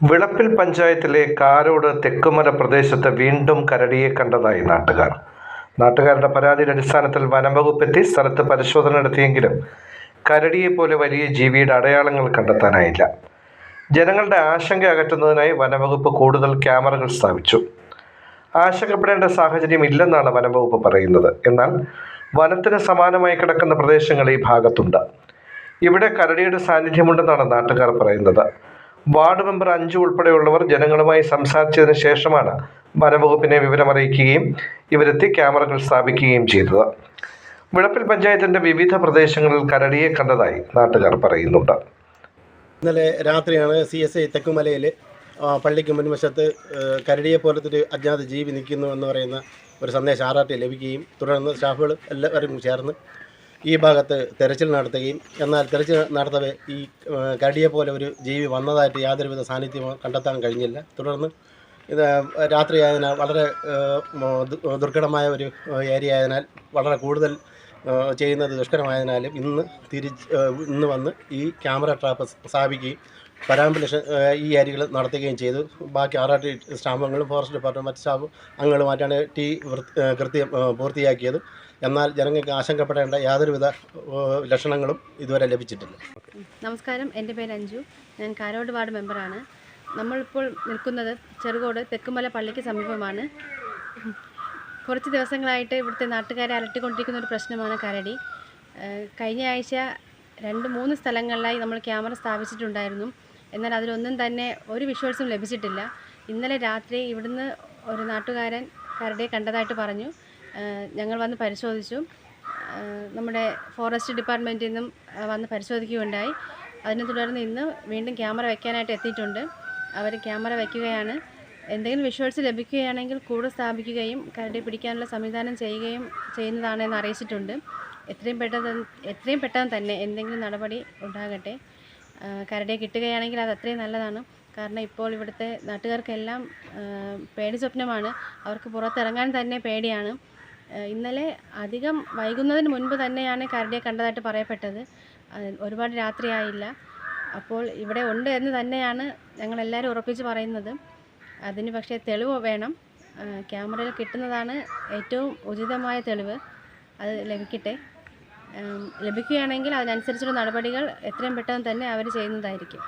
വിളപ്പിൽ പഞ്ചായത്തിലെ കാരോട് തെക്കുമല പ്രദേശത്ത് വീണ്ടും കരടിയെ കണ്ടതായി നാട്ടുകാരുടെ പരാതിയുടെ അടിസ്ഥാനത്തിൽ വനംവകുപ്പ് എത്തി സ്ഥലത്ത് പരിശോധന നടത്തിയെങ്കിലും കരടിയെപ്പോലെ വലിയ ജീവിയുടെ അടയാളങ്ങൾ കണ്ടെത്താനായില്ല. ജനങ്ങളുടെ ആശങ്ക അകറ്റുന്നതിനായി വനംവകുപ്പ് കൂടുതൽ ക്യാമറകൾ സ്ഥാപിച്ചു. ആശങ്കപ്പെടേണ്ട സാഹചര്യം ഇല്ലെന്നാണ് വനംവകുപ്പ് പറയുന്നത്. എന്നാൽ വനത്തിന് സമാനമായി കിടക്കുന്ന പ്രദേശങ്ങൾ ഈ ഭാഗത്തുണ്ട്. ഇവിടെ കരടിയുടെ സാന്നിധ്യമുണ്ടെന്നാണ് നാട്ടുകാർ പറയുന്നത്. വാർഡ് മെമ്പർ അഞ്ജു ഉൾപ്പെടെയുള്ളവർ ജനങ്ങളുമായി സംസാരിച്ചതിന് ശേഷമാണ് വനംവകുപ്പിനെ വിവരമറിയിക്കുകയും ഇവരെത്തി ക്യാമറകൾ സ്ഥാപിക്കുകയും ചെയ്തത്. വിളപ്പിൽ പഞ്ചായത്തിന്റെ വിവിധ പ്രദേശങ്ങളിൽ കരടിയെ കണ്ടതായി നാട്ടുകാർ പറയുന്നുണ്ട്. ഇന്നലെ രാത്രിയാണ് CSI തെക്കുമലയിൽ പള്ളിക്ക് മുൻവശത്ത് കരടിയെ പോലത്തെ ഒരു അജ്ഞാത ജീവി നിൽക്കുന്നു എന്ന് പറയുന്ന ഒരു സന്ദേശം RRT ലഭിക്കുകയും തുടർന്ന് സ്റ്റാഫുകൾ എല്ലാവരും ചേർന്ന് ഈ ഭാഗത്ത് തെരച്ചിൽ നടത്തുകയും എന്നാൽ തെരച്ചിൽ നടത്തവേ ഈ കരടിയെ പോലെ ഒരു ജീവി വന്നതായിട്ട് യാതൊരുവിധ സാന്നിധ്യമോ കണ്ടെത്താൻ കഴിഞ്ഞില്ല. തുടർന്ന് ഇത് രാത്രിയായതിനാൽ വളരെ ദുർഘടമായ ഒരു ഏരിയ ആയതിനാൽ വളരെ കൂടുതൽ ചെയ്യുന്നത് ദുഷ്കരമായതിനാലും ഇന്ന് വന്ന് ഈ ക്യാമറ ട്രാപ്പ് സ്ഥാപിക്കുകയും പരാമ്പുലേഷൻ ഈ ഏരിയകൾ നടത്തുകയും ചെയ്തു. ബാക്കി RRT സ്റ്റാമ്പുകളും ഫോറസ്റ്റ് ഡിപ്പാർട്ട്മെൻറ്റ് മറ്റ് സ്റ്റാഫ് അംഗങ്ങളുമായിട്ടാണ് കൃത്യം പൂർത്തിയാക്കിയത്. എന്നാൽ ജനങ്ങൾക്ക് ആശങ്കപ്പെടേണ്ട യാതൊരുവിധ ലക്ഷണങ്ങളും ഇതുവരെ ലഭിച്ചിട്ടില്ല. നമസ്കാരം, എൻ്റെ പേര് അഞ്ജു. ഞാൻ കാരോട് വാർഡ് മെമ്പറാണ്. നമ്മളിപ്പോൾ നിൽക്കുന്നത് ചെറുകോട് തെക്കുമല പള്ളിക്ക് സമീപമാണ്. കുറച്ച് ദിവസങ്ങളായിട്ട് ഇവിടുത്തെ നാട്ടുകാരെ അലട്ടിക്കൊണ്ടിരിക്കുന്ന ഒരു പ്രശ്നമാണ് കരടി. കഴിഞ്ഞ ആഴ്ച 2-3 സ്ഥലങ്ങളിലായി നമ്മൾ ക്യാമറ സ്ഥാപിച്ചിട്ടുണ്ടായിരുന്നു. എന്നാൽ അതിലൊന്നും തന്നെ ഒരു വിഷ്വൽസും ലഭിച്ചിട്ടില്ല. ഇന്നലെ രാത്രി ഇവിടുന്ന് ഒരു നാട്ടുകാരൻ കരടിയെ കണ്ടതായിട്ട് പറഞ്ഞു. ഞങ്ങൾ വന്ന് പരിശോധിച്ചു. നമ്മുടെ ഫോറസ്റ്റ് ഡിപ്പാർട്ട്മെൻറ്റിൽ നിന്നും വന്ന് പരിശോധിക്കുകയുണ്ടായി. അതിനെ തുടർന്ന് ഇന്ന് വീണ്ടും ക്യാമറ വയ്ക്കാനായിട്ട് എത്തിയിട്ടുണ്ട്. അവർ ക്യാമറ വയ്ക്കുകയാണ്. എന്തെങ്കിലും വിഷ്വൽസ് ലഭിക്കുകയാണെങ്കിൽ കൂടെ സ്ഥാപിക്കുകയും കരടി പിടിക്കാനുള്ള സംവിധാനം ചെയ്യുന്നതാണെന്ന് അറിയിച്ചിട്ടുണ്ട്. എത്രയും പെട്ടെന്ന് തന്നെ എന്തെങ്കിലും നടപടി ഉണ്ടാകട്ടെ. കരടിയെ കിട്ടുകയാണെങ്കിൽ അത് അത്രയും നല്ലതാണ്. കാരണം ഇപ്പോൾ ഇവിടുത്തെ നാട്ടുകാർക്കെല്ലാം പേടി സ്വപ്നമാണ്. അവർക്ക് പുറത്തിറങ്ങാൻ തന്നെ പേടിയാണ്. ഇന്നലെ അധികം വൈകുന്നതിന് മുൻപ് തന്നെയാണ് കരടിയെ കണ്ടതായിട്ട് പറയപ്പെട്ടത്. ഒരുപാട് രാത്രിയായില്ല. അപ്പോൾ ഇവിടെ ഉണ്ട് എന്ന് തന്നെയാണ് ഞങ്ങളെല്ലാവരും ഉറപ്പിച്ച് പറയുന്നത്. അതിന് പക്ഷേ തെളിവ് വേണം. ക്യാമറയിൽ കിട്ടുന്നതാണ് ഏറ്റവും ഉചിതമായ തെളിവ്. അത് ലഭിക്കുകയാണെങ്കിൽ അതിനനുസരിച്ചുള്ള നടപടികൾ എത്രയും പെട്ടെന്ന് തന്നെ അവർ ചെയ്യുന്നതായിരിക്കും.